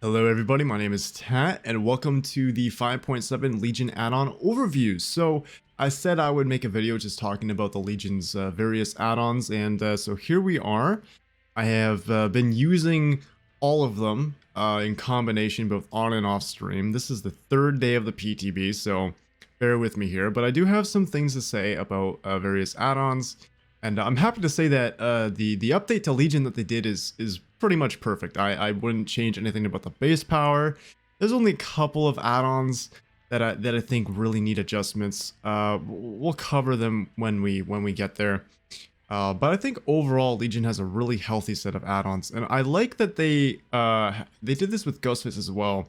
Hello everybody, my name is Tat, and welcome to the 5.7 Legion add-on overview. So, I said I would make a video just talking about the Legion's various add-ons, and so here we are. I have been using all of them in combination both on and off stream. This is the third day of the PTB, so bear with me here, but I do have some things to say about various add-ons. And I'm happy to say that the update to Legion that they did is pretty much perfect. I wouldn't change anything about the base power. There's only a couple of add-ons that I think really need adjustments. We'll cover them when we get there. But I think overall Legion has a really healthy set of add-ons, and I like that they did this with Ghostface as well.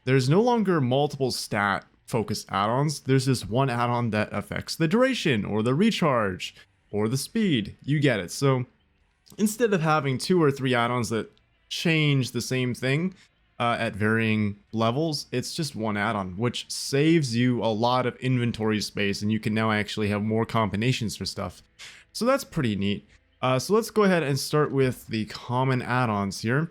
There's no longer multiple stat focused add-ons. There's this one add-on that affects the duration or the recharge or the speed. You get it. So instead of having 2 or 3 add-ons that change the same thing at varying levels, it's just one add-on, which saves you a lot of inventory space, and you can now actually have more combinations for stuff. So that's pretty neat. So let's go ahead and start with the common add-ons here.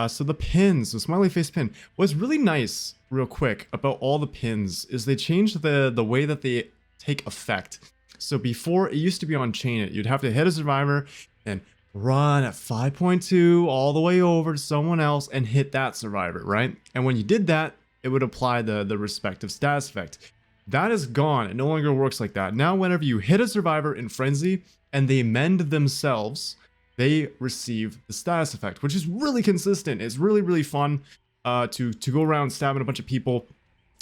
So the pins, the smiley face pin. What's really nice, real quick, about all the pins is they changed the way that they take effect. So before, it used to be on chain it. You'd have to hit a survivor and run at 5.2 all the way over to someone else and hit that survivor, right? And when you did that, it would apply the respective status effect. That is gone. It no longer works like that. Now, whenever you hit a survivor in Frenzy and they mend themselves, they receive the status effect, which is really consistent. It's really, really fun to go around stabbing a bunch of people.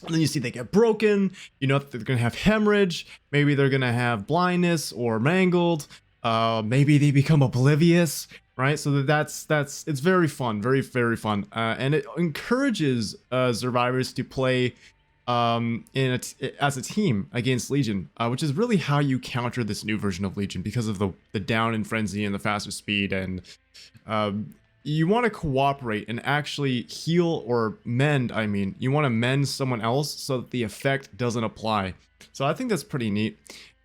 And then you see they get broken, you know, they're going to have hemorrhage, maybe they're going to have blindness or mangled, maybe they become oblivious, right? So it's very fun, very, very fun. And it encourages survivors to play as a team against Legion, which is really how you counter this new version of Legion because of the down in Frenzy and the faster speed. And you want to cooperate and actually heal or mend. I mean, you want to mend someone else so that the effect doesn't apply. So I think that's pretty neat.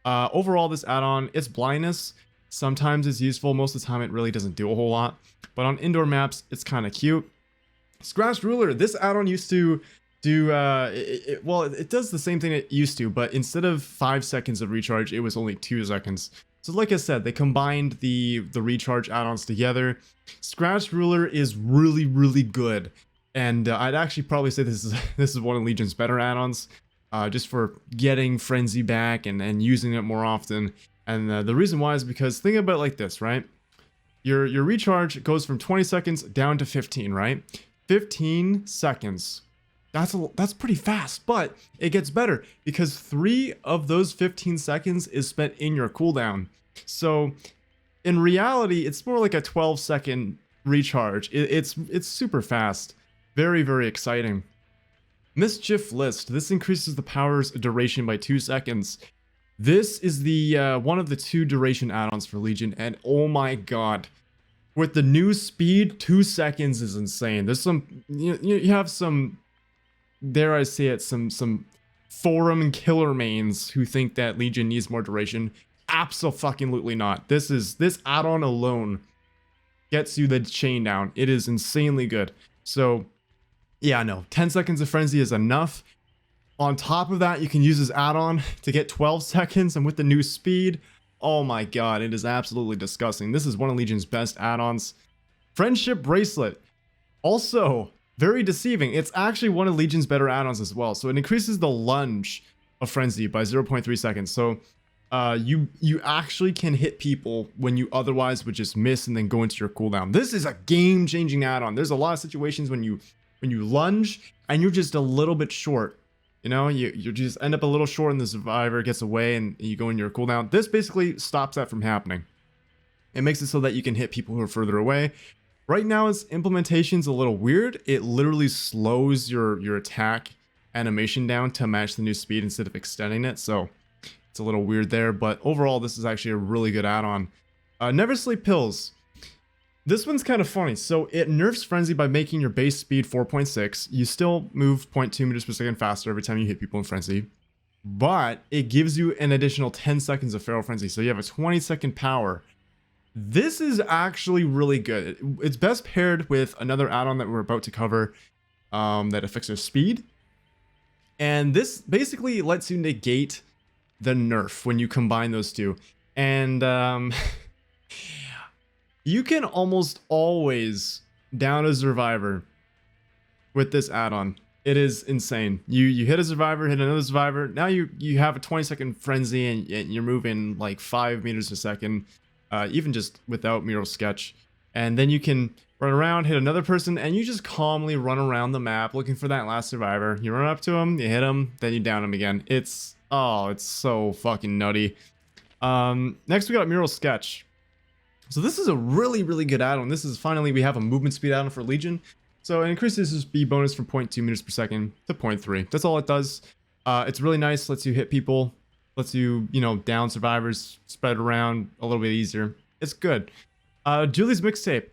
Overall, this add-on, it's blindness. Sometimes it's useful. Most of the time, it really doesn't do a whole lot. But on indoor maps, it's kind of cute. Scratch Ruler. This add-on used to do, well, it does the same thing it used to, but instead of 5 seconds of recharge, it was only 2 seconds. So like I said, they combined the recharge add-ons together. Scratch Ruler is really, really good, and I'd actually probably say this is one of Legion's better add-ons, just for getting Frenzy back and using it more often. And the reason why is because think about it like this, right? Your recharge goes from 20 seconds down to 15, right? 15 seconds. That's pretty fast, but it gets better because 3 of those 15 seconds is spent in your cooldown. So in reality, it's more like a 12-second recharge. It's super fast. Very, very exciting. Mischief List. This increases the power's duration by 2 seconds. This is the one of the 2 duration add-ons for Legion, and oh my god. With the new speed, 2 seconds is insane. There's some, you have some, dare I say it, some forum killer mains who think that Legion needs more duration. Absolutely not. This add-on alone gets you the chain down. It is insanely good. So yeah, no, 10 seconds of Frenzy is enough. On top of that, you can use this add-on to get 12 seconds, and with the new speed, oh my god, it is absolutely disgusting. This is one of Legion's best add-ons. Friendship Bracelet. Also very deceiving. It's actually one of Legion's better add-ons as well. So it increases the lunge of Frenzy by 0.3 seconds. So you actually can hit people when you otherwise would just miss and then go into your cooldown. This is a game-changing add-on. There's a lot of situations when you lunge and you're just a little bit short. You know, you just end up a little short and the survivor gets away and you go in your cooldown. This basically stops that from happening. It makes it so that you can hit people who are further away. Right now, its implementation's a little weird. It literally slows your attack animation down to match the new speed instead of extending it. So it's a little weird there, but overall, this is actually a really good add-on. Never Sleep Pills. This one's kind of funny. So it nerfs Frenzy by making your base speed 4.6. You still move 0.2 meters per second faster every time you hit people in Frenzy, but it gives you an additional 10 seconds of Feral Frenzy. So you have a 20-second power. This is actually really good. It's best paired with another add-on that we're about to cover that affects your speed. And this basically lets you negate the nerf when you combine those two. And you can almost always down a survivor with this add-on. It is insane. You hit a survivor, hit another survivor. Now you have a 20-second frenzy and you're moving like 5 meters a second, even just without mural sketch. And then you can run around, hit another person, and you just calmly run around the map looking for that last survivor. You run up to him, you hit him, then you down him again. It's so fucking nutty. Next we got mural sketch. So this is a really good add-on. This is finally we have a movement speed add-on for Legion. So it increases the speed bonus from 0.2 meters per second to 0.3. That's all it does. It's really nice. Lets you hit people. Lets you, down survivors, spread around a little bit easier. It's good. Julie's mixtape.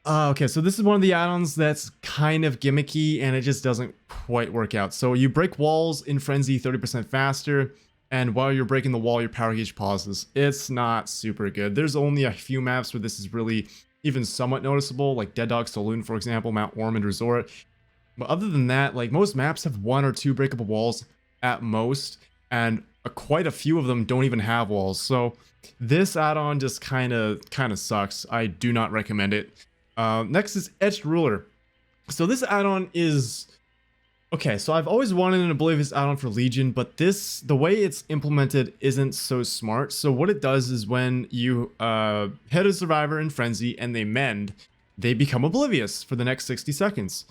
Okay, so this is one of the add-ons that's kind of gimmicky and it just doesn't quite work out. So you break walls in Frenzy 30% faster, and while you're breaking the wall, your power gauge pauses. It's not super good. There's only a few maps where this is really even somewhat noticeable, like Dead Dog Saloon, for example, Mount Ormond Resort. But other than that, like most maps have 1 or 2 breakable walls at most, and quite a few of them don't even have walls. So this add-on just kind of sucks. I do not recommend it. Next is Etched Ruler. So this add-on is okay. So I've always wanted an Oblivious add-on for Legion, but the way it's implemented isn't so smart. So what it does is when you hit a survivor in Frenzy and they mend, they become oblivious for the next 60 seconds.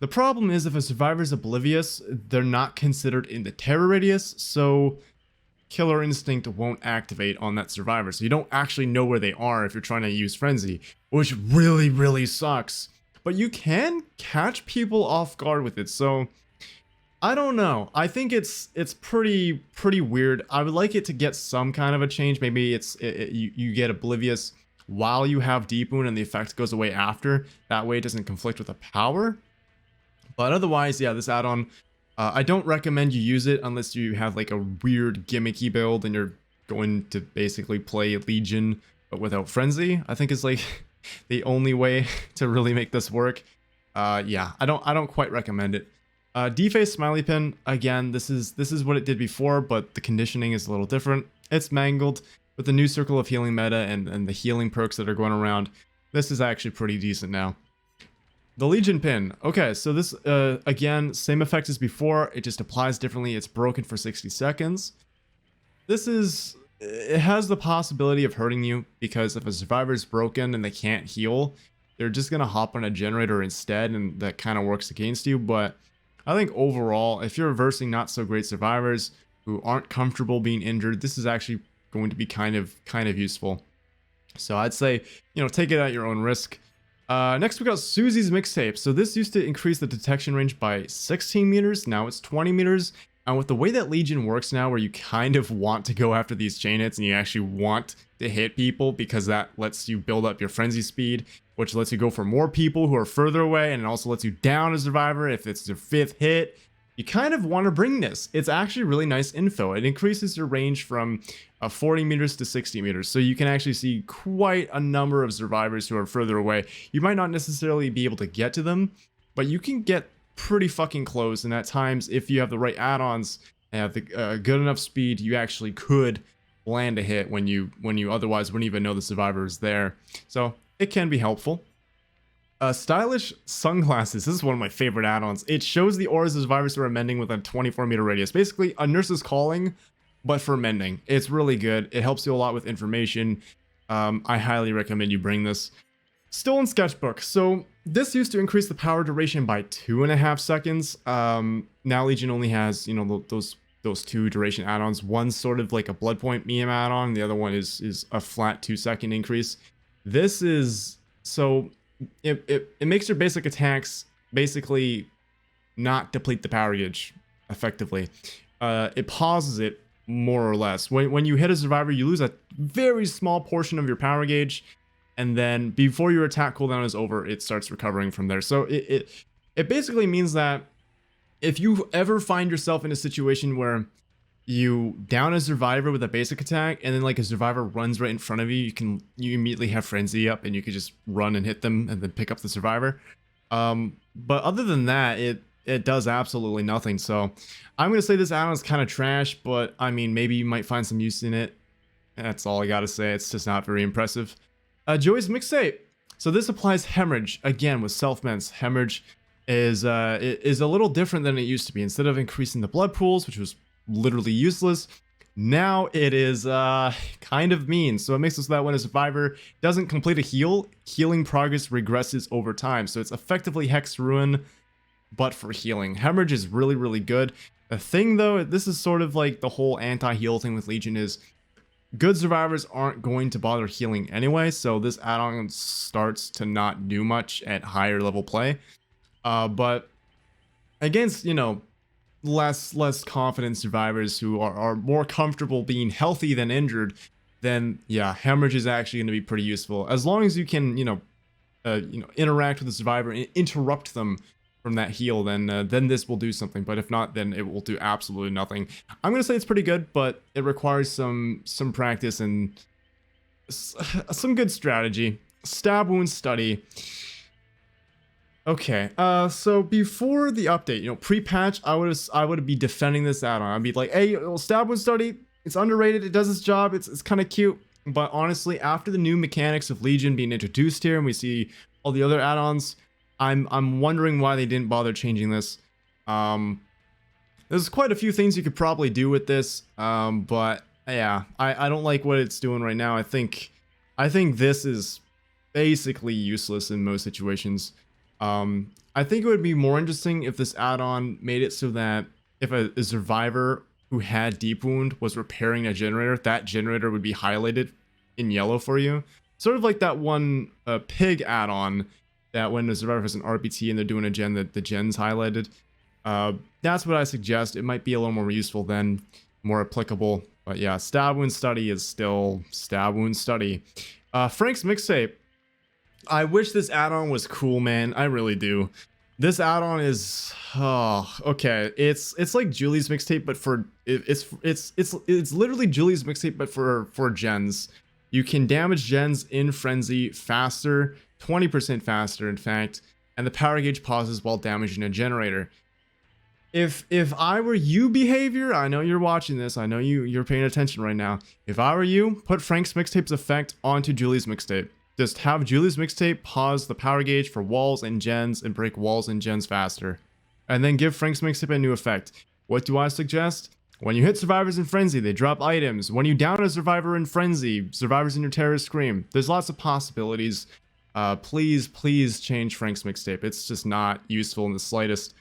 The problem is if a survivor's oblivious, they're not considered in the terror radius, so Killer Instinct won't activate on that survivor. So you don't actually know where they are if you're trying to use Frenzy, which really sucks. But you can catch people off guard with it, so I don't know. I think it's pretty weird. I would like it to get some kind of a change. Maybe you get oblivious while you have Deep Wound and the effect goes away after. That way it doesn't conflict with the power. But otherwise, yeah, this add-on, I don't recommend you use it unless you have like a weird gimmicky build and you're going to basically play Legion but without Frenzy. I think is like the only way to really make this work. Yeah, I don't quite recommend it. Deface Smiley Pin, again, this is what it did before, but the conditioning is a little different. It's mangled with the new Circle of Healing meta and the healing perks that are going around. This is actually pretty decent now. The Legion Pin. Okay, so this, again, same effect as before. It just applies differently. It's broken for 60 seconds. It has the possibility of hurting you because if a survivor is broken and they can't heal, they're just going to hop on a generator instead, and that kind of works against you. But I think overall, if you're reversing not so great survivors who aren't comfortable being injured, this is actually going to be kind of useful. So I'd say, take it at your own risk. Next we got Susie's mixtape. So this used to increase the detection range by 16 meters. Now it's 20 meters. And with the way that Legion works now, where you kind of want to go after these chain hits and you actually want to hit people because that lets you build up your frenzy speed, which lets you go for more people who are further away, and it also lets you down a survivor if it's your 5th hit. You kind of want to bring this. It's actually really nice info. It increases your range from 40 meters to 60 meters. So you can actually see quite a number of survivors who are further away. You might not necessarily be able to get to them, but you can get pretty fucking close. And at times, if you have the right add-ons and have the good enough speed, you actually could land a hit when you otherwise wouldn't even know the survivor is there. So it can be helpful. Stylish sunglasses. This is one of my favorite add-ons. It shows the auras of survivors who are mending with a 24-meter radius. Basically, a nurse's calling, but for mending. It's really good. It helps you a lot with information. I highly recommend you bring this. Stolen Sketchbook. So this used to increase the power duration by 2.5 seconds. Now Legion only has, those 2 duration add-ons. One's sort of like a Blood Point meme add-on. The other one is a flat 2-second increase. This is so. It makes your basic attacks basically not deplete the power gauge effectively. It pauses it more or less. When you hit a survivor, you lose a very small portion of your power gauge, and then before your attack cooldown is over, it starts recovering from there. So it basically means that if you ever find yourself in a situation where you down a survivor with a basic attack, and then like a survivor runs right in front of you, you immediately have frenzy up, and you could just run and hit them and then pick up the survivor. But other than that, it does absolutely nothing. So I'm gonna say this add-on is kind of trash, but I mean, maybe you might find some use in it. That's all I gotta say. It's just not very impressive. Joey's mixtape. So this applies hemorrhage again with self-ments. Hemorrhage is a little different than it used to be. Instead of increasing the blood pools, which was literally useless, now it is kind of mean. So it makes it so that when a survivor doesn't complete a heal, healing progress regresses over time. So it's effectively Hex Ruin, but for healing. Hemorrhage is really, really good. The thing though, this is sort of like the whole anti-heal thing with Legion is good survivors aren't going to bother healing anyway, so this add-on starts to not do much at higher level play. But against, you know, less confident survivors who are more comfortable being healthy than injured, then yeah, hemorrhage is actually going to be pretty useful as long as you can, you know, interact with the survivor and interrupt them from that heal. Then this will do something. But if not, then it will do absolutely nothing. I'm gonna say it's pretty good, but it requires some practice and some good strategy. Stab wound study. Okay, so before the update, you know, pre-patch, I would be defending this add-on. I'd be like, hey, stab wound study, it's underrated, it does its job, it's kind of cute. But honestly, after the new mechanics of Legion being introduced here, and we see all the other add-ons, I'm wondering why they didn't bother changing this. There's quite a few things you could probably do with this, but yeah, I don't like what it's doing right now. I think this is basically useless in most situations. I think it would be more interesting if this add-on made it so that if a survivor who had deep wound was repairing a generator, that generator would be highlighted in yellow for you. Sort of like that one pig add-on that when the survivor has an RPT and they're doing a gen, that the gen's highlighted. That's what I suggest. It might be a little more useful then, more applicable. But yeah, stab wound study is still stab wound study. Frank's mixtape. I wish this add-on was cool, man. I really do. This add-on is okay. It's like Julie's mixtape, but for it's literally Julie's mixtape, but for gens. You can damage gens in frenzy faster, 20% faster, in fact, and the power gauge pauses while damaging a generator. If I were you, behavior, I know you're watching this, I know you're paying attention right now. If I were you, put Frank's mixtape's effect onto Julie's mixtape. Just have Julie's mixtape pause the power gauge for walls and gens and break walls and gens faster. And then give Frank's mixtape a new effect. What do I suggest? When you hit survivors in frenzy, they drop items. When you down a survivor in frenzy, survivors in your terror scream. There's lots of possibilities. Please change Frank's mixtape. It's just not useful in the slightest.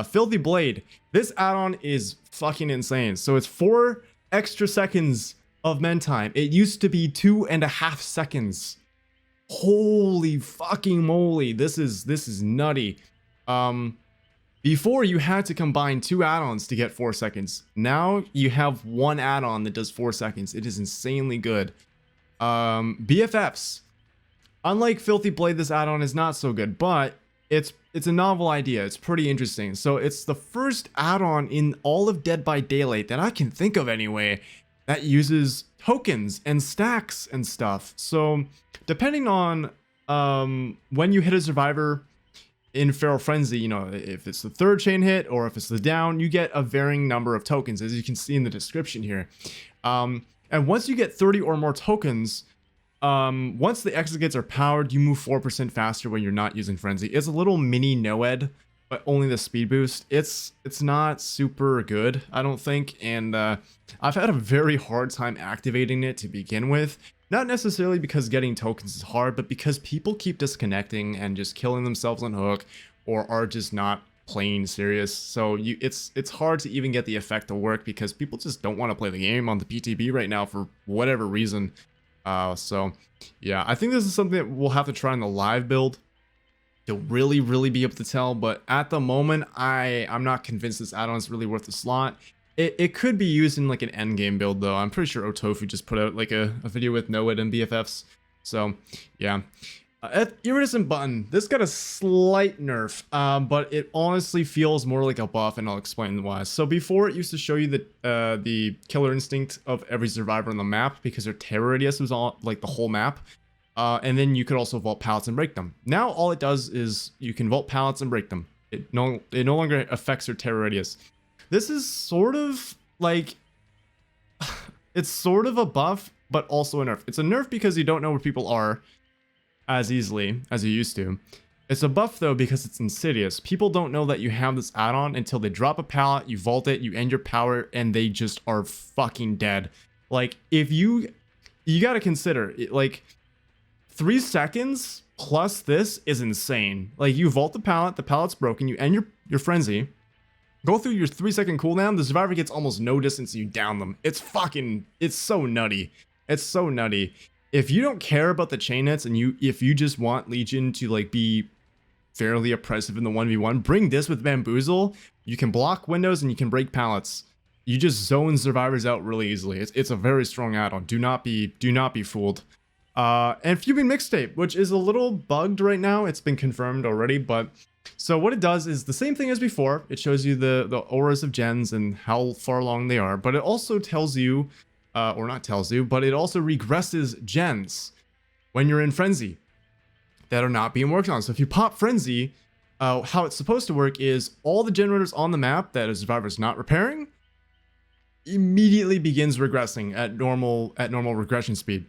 Filthy Blade. This add-on is fucking insane. So it's 4 extra seconds of men time. It used to be 2.5 seconds. Holy fucking moly. This is nutty. Before you had to combine 2 add-ons to get 4 seconds. Now you have 1 add-on that does 4 seconds. It is insanely good. BFFs. Unlike Filthy Blade, this add-on is not so good, but it's a novel idea. It's pretty interesting. So it's the first add-on in all of Dead by Daylight that I can think of anyway that uses tokens and stacks and stuff. So depending on when you hit a survivor in Feral Frenzy, you know, if it's the 3rd chain hit or if it's the down, you get a varying number of tokens, as you can see in the description here. And once you get 30 or more tokens, once the exit gates are powered, you move 4% faster when you're not using Frenzy. It's a little mini Noed, but only the speed boost. It's not super good, I don't think, and I've had a very hard time activating it to begin with. Not necessarily because getting tokens is hard, but because people keep disconnecting and just killing themselves on hook, or are just not playing serious. So it's hard to even get the effect to work because people just don't want to play the game on the PTB right now for whatever reason. So yeah, I think this is something that we'll have to try in the live build to really be able to tell, but at the moment I'm not convinced this add-on is really worth the slot. It could be used in like an end game build though. I'm pretty sure Otofu just put out like a video with Noed and BFFs. So yeah, Iridescent button. This got a slight nerf, but it honestly feels more like a buff, and I'll explain why. So before, it used to show you the killer instinct of every survivor on the map because their terror radius was all like the whole map, and then you could also vault pallets and break them. Now all it does is you can vault pallets and break them. It no longer affects their terror radius. This is sort of like it's sort of a buff, but also a nerf. It's a nerf because you don't know where people are as easily as you used to. It's a buff though because it's insidious. People don't know that you have this add-on until they drop a pallet, you vault it, you end your power, and they just are fucking dead. Like, if you gotta consider it, like 3 seconds plus this is insane. Like, you vault the pallet's broken, you end your frenzy, go through your 3-second cooldown, the survivor gets almost no distance, and you down them. It's so nutty. It's so nutty. If you don't care about the chain hits and if you just want Legion to like be fairly oppressive in the 1v1, bring this with Bamboozle. You can block windows and you can break pallets. You just zone survivors out really easily. It's a very strong add-on. Do not be fooled. And fuming mixtape, which is a little bugged right now. It's been confirmed already, but so what it does is the same thing as before. It shows you the auras of gens and how far along they are, but it also tells you or not tells you, but it also regresses gens when you're in frenzy that are not being worked on. So if you pop frenzy, how it's supposed to work is all the generators on the map that a survivor's not repairing immediately begins regressing at normal regression speed.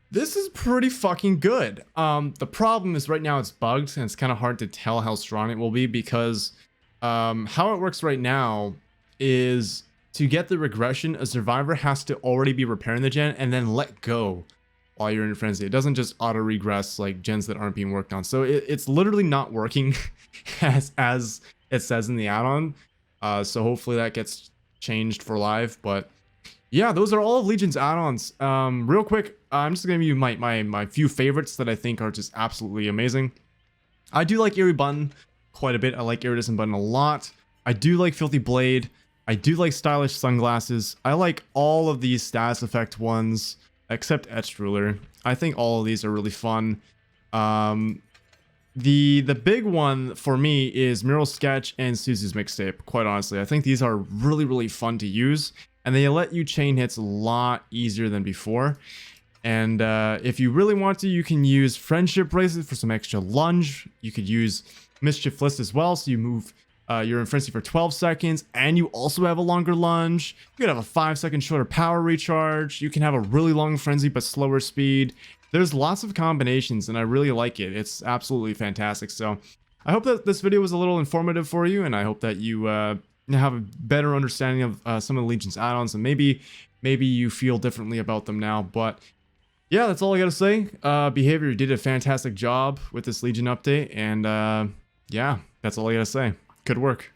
This is pretty fucking good. The problem is right now it's bugged and it's kind of hard to tell how strong it will be because how it works right now is to get the regression, a survivor has to already be repairing the gen and then let go while you're in frenzy. It doesn't just auto regress like gens that aren't being worked on. So it's literally not working as it says in the add-on. So hopefully that gets changed for live. But yeah, those are all of Legion's add-ons. Real quick, I'm just gonna give you my few favorites that I think are just absolutely amazing. I do like Eerie Button quite a bit. I like Iridescent Button a lot. I do like Filthy Blade. I do like Stylish Sunglasses. I like all of these status effect ones, except Etched Ruler. I think all of these are really fun. The big one for me is Mural Sketch and Susie's Mixtape, quite honestly. I think these are really, really fun to use, and they let you chain hits a lot easier than before. And if you really want to, you can use Friendship Bracelet for some extra lunge. You could use Mischief List as well, so you move... you're in frenzy for 12 seconds, and you also have a longer lunge. You could have a 5-second shorter power recharge. You can have a really long frenzy but slower speed. There's lots of combinations, and I really like it. It's absolutely fantastic. So I hope that this video was a little informative for you, and I hope that you have a better understanding of some of the Legion's add-ons, and maybe you feel differently about them now. But yeah, that's all I gotta say. Behavior, you did a fantastic job with this Legion update, and yeah, that's all I gotta say. Good work.